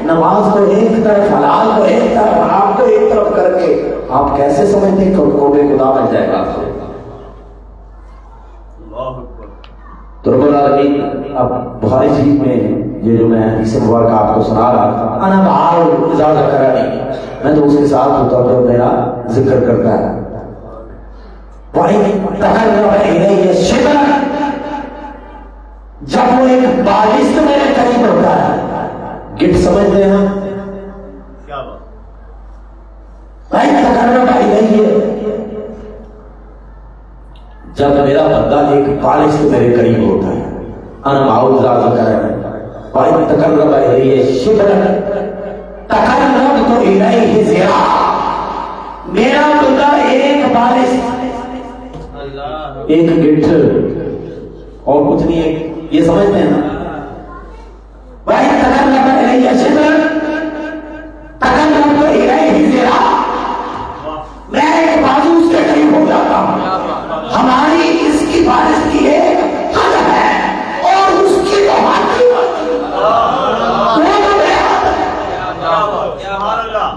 نماز کو ایک طرف، حلال کو ایک طرف، حرام کو ایک طرف کر کے آپ کیسے سمجھتے ہیں کہ قرب خدا بن جائے گا؟ تو رب العالمین اب بخاری شریف میں یہ جو میں حدیث مبارکہ آپ کو سنا رہا تھا، انا معاہ اذا ذکرنی، میں تو اس کے ساتھ ہوتا ہوں جب میرا ذکر کرتا ہے. وَإِن تَقَرَّبَ إِلَيَّ شِبْرًا، جب وہ ایک بالشت میرے قریب ہوتا ہے. گٹ سمجھتے ہیں ہم؟ وَإِن تَقَرَّبَ إِلَيَّ، جب میرا بندہ ایک بالشت میرے قریب ہوتا ہے. انا معاہ اذا ذکرنی وَإِن تَقَرَّبَ إِلَيَّ شِبْرًا تَقَرَّبْتُ إِلَيْهِ ذِرَاعًا، میرا بندہ ایک بالشت، ایک گٹھ اور کچھ نہیں ہے، یہ سمجھتے ہیں نا؟ وَإِن تَقَرَّبَ إِلَيَّ شِبْرًا تَقَرَّبْتُ إِلَيْهِ ذِرَاعًا، میں ایک بازو اس کے قریب ہو جاتا ہوں. ہماری اس کی بالشت کی ایک حد ہے اور اس کی تو حد کی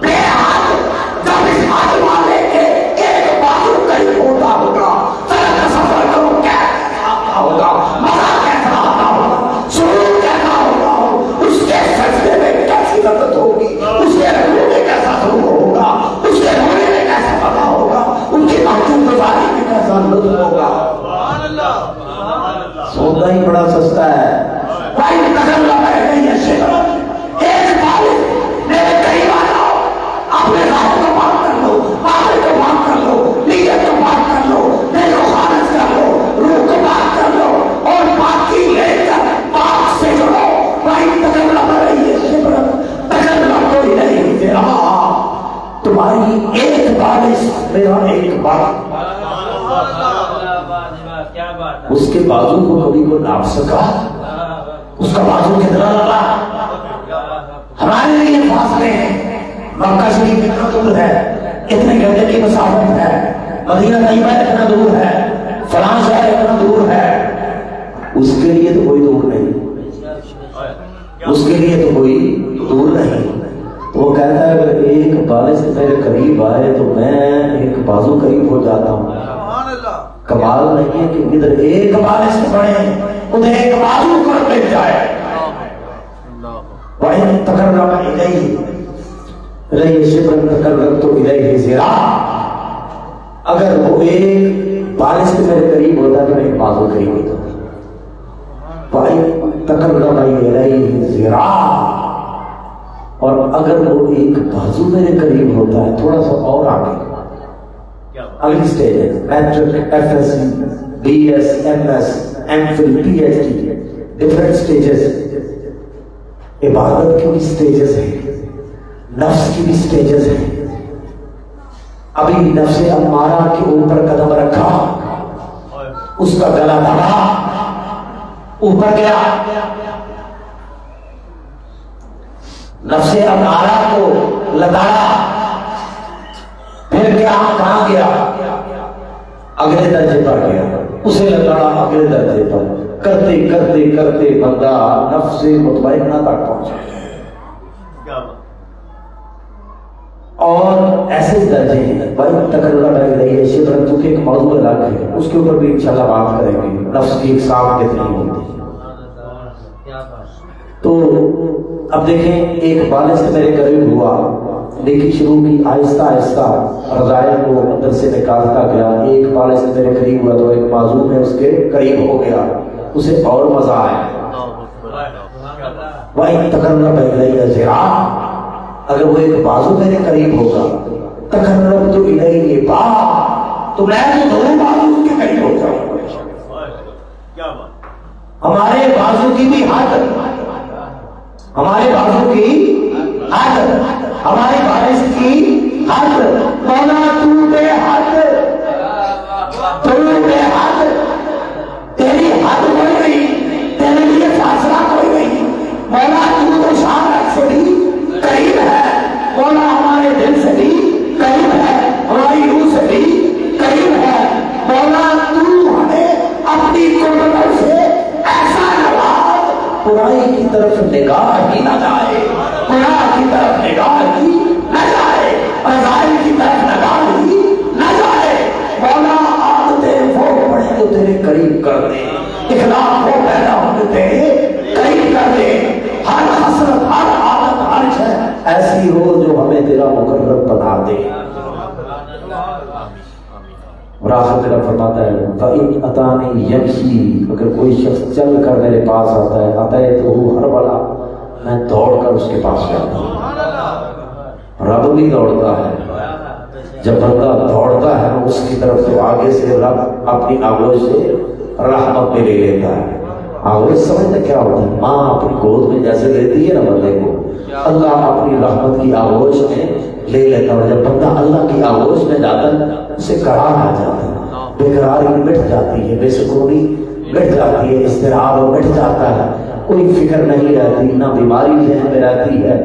بے حد. جب اس حد والے کے ایک بازو قریب ہوتا ہوگا، سر کا سفر کرو کیسا آتا ہوگا، مزہ کیسا آتا ہوگا، سرور کیسا ہوگا، اس کے سجدے میں کیسی لذت ہوگی، اس کے رکوع میں کیسا سرور ہوگا، اس کے رونے میں کیسا مزہ ہوگا، ان کی محجوب گزاری میں کیسا لطف ہوگا. سودا ہی بڑا سستا ہے. وَإِن تَقَرَّبَ إِلَيَّ شِبْرًا، ایک بالشت میرے قریب آ جاؤ، اپنے ذات کو پاک کر لو، آخر کو پاک کر لو، نیت کو پاک کر لو، دل کو خالص کر لو، روح کو پاک کر لو، اور پاکی لے کر پاک سے جڑو. وَإِن تَقَرَّبَ إِلَيَّ شِبْرًا تَقَرَّبْتُ إِلَيْهِ ذِرَاعًا، تمہاری ایک بالشت میرا ایک بال. اس کے بازو کو کبھی کو ناپ سکا؟ اس کا بازو کتنا لگا؟ ہمارے لیے فاصلے ہیں. مکہ شریف اتنا دور ہے، اتنے گھنٹے کی مسافت ہے، مدینہ طیبہ اتنا دور ہے، فلاں شہر اتنا دور ہے. اس کے لیے تو کوئی دور نہیں، اس کے لیے تو کوئی دور نہیں. وہ کہتا ہے اگر ایک بالشت میرے قریب آئے تو میں ایک بازو قریب ہو جاتا ہوں. کمال نہیں ہے کہ ادھر ایک بالشت پڑے ادھر ایک بازو پر مل جائے. وَإِن تَقَرَّبَ إِلَيَّ شِبْرًا تَقَرَّبْتُ إِلَيْهِ ذِرَاعًا، اگر وہ ایک بالشت میرے قریب ہوتا ہے تو ایک بازو قریب ہوتا ہے. وَإِن تَقَرَّبَ إِلَيْهِ ذِرَاعًا، اور اگر وہ ایک بازو میرے قریب ہوتا ہے تھوڑا سا اور آگے، اگلی سٹیج ہے matric, F S C, B S, M S, M phil, P H D, different stages. عبادت کی بھی سٹیجز ہیں، نفس کی بھی سٹیجز ہیں. ابھی نفس امارہ کے اوپر قدم رکھا، اس کا گلا دبا، اوپر گیا. نفس امارہ کو لگایا، پھر کیا کہاں گیا؟ اگلے درجے پر گیا، اسے لگایا اگلے درجے پر. کرتے کرتے کرتے بندہ نفس مطمئنہ تک پہنچا. اور ایسے درجے ہیں بھائی تکرر بیٹھ رہی ہے شبرت، کیونکہ ایک موضوع الگ ہے، اس کے اوپر بھی انشاءاللہ بات کریں گے. نفس کی اقسام کتنی ہوتی. تو اب دیکھیں ایک بالغ سے میرے قریب ہوا، نیکی شروع کی، آہستہ آہستہ رضائل کو اندر سے نکالتا گیا. ایک بالغ سے میرے قریب ہوا تو ایک معذور میں اس کے قریب ہو گیا، اسے اور مزہ آیا. وہی تکرر بیٹھ رہی ہے ذرا، اگر وہ ایک بازو میرے قریب ہوگا تقرب تو الیہ با، تو میں تو دونوں بازو اس کے قریب ہو جاؤں. ہمارے بازو کی بھی حد، ہمارے بازو کی حد، ہمارے بارش کی حد. مولا تو بے حد، تو بے حد، تیری حد کوئی نہیں، تیرے لیے فاصلہ کوئی نہیں. مولا تو شان سے بھی قریب ہے، مولا ہمارے دل سے بھی قریب ہے، ہماری روح سے بھی قریب ہے. مولا تو ہمیں اپنی قدرت سے ایسا نواز، برائی کی طرف نگاہ ہی نہ جائے، گناہ کی طرف نگاہ ہی نہ جائے، رضائل کی طرف نگاہ ہی نہ جائے. مولا عادتیں وہ پڑے تو تیرے قریب کر دے، اخلاق وہ پیدا ہوتے تیرے قریب کر دے. ہر حسرت، ہر عادت، ہر شے ایسی ہو جو ہمیں تیرا مقرب بنا دے. اور آخر تیرا فرماتا ہے فَإِنْ أَتَانِي يَمْشِي، اگر کوئی شخص چل کر میرے پاس آتا ہے، أَتَيْتُهُ هَرْوَلًا، میں دوڑ کر اس کے پاس جاتا ہوں. رب بھی دوڑتا ہے، جب بندہ دوڑتا ہے اس کی طرف تو آگے سے رب اپنی آغوش سے رحمت میں لے لیتا ہے. آغوش سمجھتے کیا ہوتا ہے؟ ماں اپنی گود میں جیسے لیتی ہے نا بندے کو، اللہ اپنی رحمت کی آغوش میں لے لیتا ہے. جب بندہ اللہ کی آغوش میں جاتا ہے اسے قرار آ جاتا ہے، بے قراری مٹ جاتی ہے، بے سکونی مٹ جاتی ہے، اضطراب مٹ جاتا ہے، کوئی فکر نہیں رہتی، نہ بیماری ذہن میں رہتی ہے،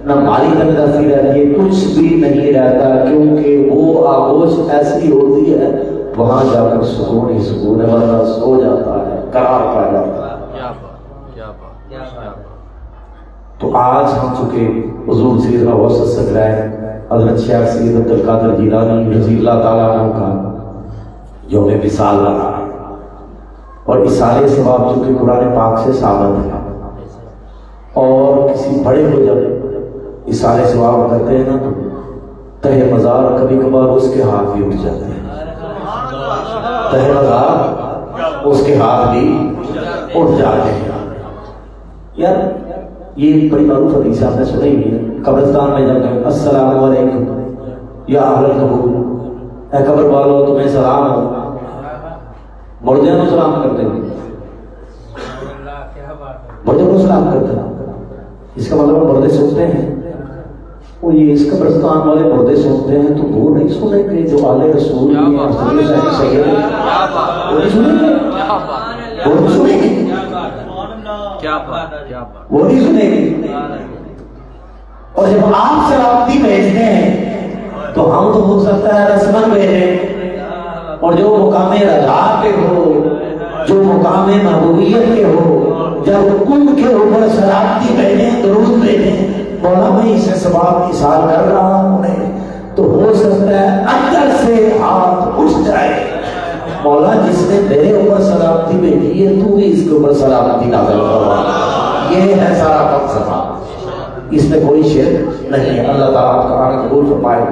نہ مالی تنگی رہتی ہے، کچھ بھی نہیں رہتا، کیونکہ وہ آغوش ایسی ہوتی ہے وہاں جا کر سکون ہی سکون ہے، ورنہ سو جاتا ہے، قرار پا جاتا ہے. تو آج ہم چکے حضور سیدنا غوث الثقلین حضرت شیخ سید عبد القادر جیلانی رضی اللہ تعالیٰ عنہ کا یوم وصال لگا، اور اصالے ثواب چونکہ قرآن پاک سے ثابت ہے. اور کسی بڑے کو جب اصالے ثواب کرتے ہیں نا تو تہ مزار کبھی کبھار اس کے ہاتھ بھی اٹھ جاتے ہیں، تہ مزار اس کے ہاتھ بھی اٹھ جاتے ہیں. یار یہ بڑی معروف حدیث آپ نے سنی ہوئی ہے، قبرستان میں جب کہیں السلام علیکم یا اہل القبور، اے قبر والو تمہیں سلام ہو، مردوں کو سلام کرتے ہیں، مردوں کو سلام کرتے ہیں. اس کا مطلب مردے سنتے ہیں، وہ یہ اس قبرستان والے مردے سنتے ہیں تو وہ نہیں سنیں گے جو آل رسول کی سید وہ نہیں سنیں گے، وہ نہیں سنیں گے، وہ نہیں سنیں گے. اور جب آپ سلامتی بھیجتے ہیں تو ہم تو ہو سکتا ہے رسمن بھیجیں، اور جو مقام رضا کے ہو، جو مقام محبوبیت کے ہو، جب ان کے اوپر سلامتی بھیجیں، درود بھیجیں، مولا میں اسے ثواب احسان کر رہا ہوں تو ہو سکتا ہے اندر سے ہاتھ اٹھ جائے، مولا جس نے میرے اوپر سلامتی بھیجی ہے تو بھی اس کے اوپر سلامتی نازل کروا. یہ ہے سارا فلسفہ، اس میں کوئی شرک نہیں ہے. اللہ تعالیٰ آپ کا قبول فرمائے.